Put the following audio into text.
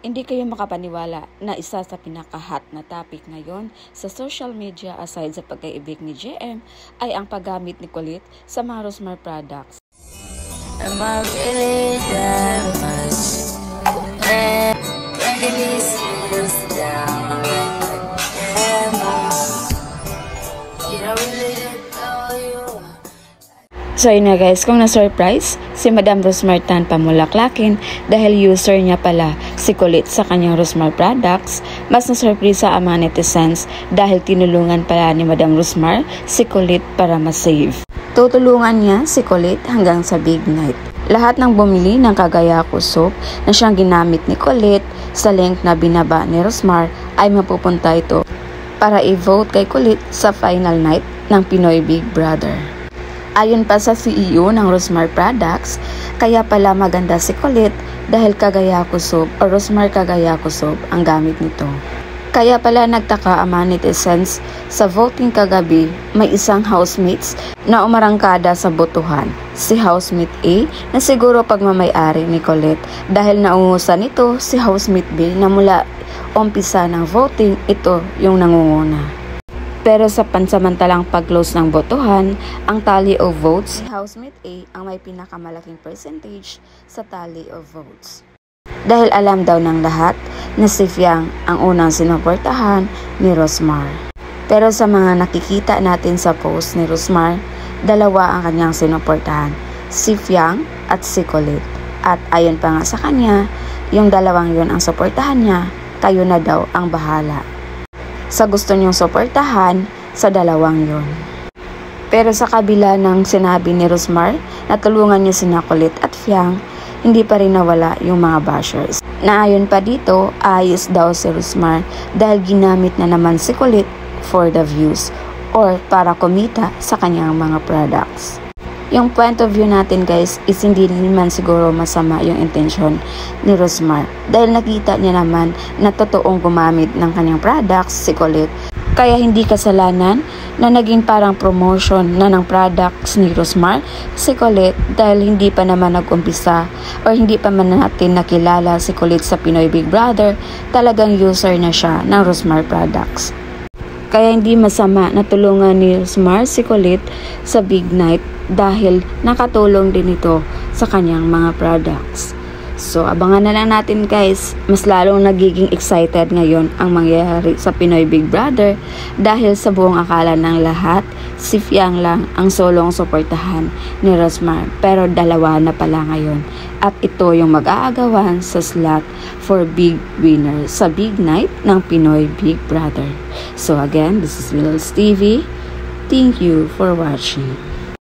Hindi kayo makapaniwala na isa sa pinaka-hot na topic ngayon sa social media aside sa pagkaibig ni JM ay ang paggamit ni Kulit sa mga Rosmar products. Am I really that much? Breaking these feels down. Am I? You don't really know you. So yun na guys, kung na-surprise si Madam Rosmar Tan pamulaklakin dahil user niya pala si Kulit sa kanyang Rosmar products, mas na-surprise ang mga netizens dahil tinulungan pala ni Madam Rosmar si Kulit para ma-save. Tutulungan niya si Kulit hanggang sa big night. Lahat ng bumili ng Kagayako soap na siyang ginamit ni Kulit sa link na binaba ni Rosmar ay mapupunta ito para i-vote kay Kulit sa final night ng Pinoy Big Brother. Ayon pa sa CEO ng Rosmar Products, kaya pala maganda si Kulit dahil Kagayako soap o Rosmar Kagayako soap ang gamit nito. Kaya pala nagtaka ang mga netizens sa voting kagabi, may isang housemates na umarangkada sa botohan, si housemate A na siguro pagmamay-ari ni Kulit dahil naungusan nito si housemate B na mula umpisa ng voting ito yung nangunguna. Pero sa pansamantalang pag-close ng botohan, ang tally of votes, si housemate A ang may pinakamalaking percentage sa tally of votes. Dahil alam daw ng lahat na si Fiang ang unang sinuportahan ni Rosmar. Pero sa mga nakikita natin sa post ni Rosmar, dalawa ang kanyang sinuportahan, si Fiang at si Kulit. At ayon pa nga sa kanya, yung dalawang yun ang suportahan niya, kayo na daw ang bahala sa gusto niyong suportahan sa dalawang yon. Pero sa kabila ng sinabi ni Rosmar na tulungan niya sina Kulit at Fiang, hindi pa rin nawala yung mga bashers. Naayon pa dito, ayos daw si Rosmar dahil ginamit na naman si Kulit for the views or para kumita sa kanyang mga products. Yung point of view natin guys is hindi naman siguro masama yung intention ni Rosmar dahil nakita niya naman na totoong gumamit ng kanyang products si Kulit. Kaya hindi kasalanan na naging parang promotion na ng products ni Rosmar si Kulit dahil hindi pa naman nag-umpisa or hindi pa man natin nakilala si Kulit sa Pinoy Big Brother, talagang user na siya ng Rosmar products. Kaya hindi masama na tulungan ni Rosmar si Kulit sa big night dahil nakatulong din ito sa kanyang mga products. So abangan na lang natin guys, mas lalong nagiging excited ngayon ang mangyayari sa Pinoy Big Brother dahil sa buong akala ng lahat, si Fiang lang ang solong suportahan ni Rosmar pero dalawa na pala ngayon. At ito yung mag-aagawan sa slot for big winner sa big night ng Pinoy Big Brother. So again, this is Wills TV. Thank you for watching.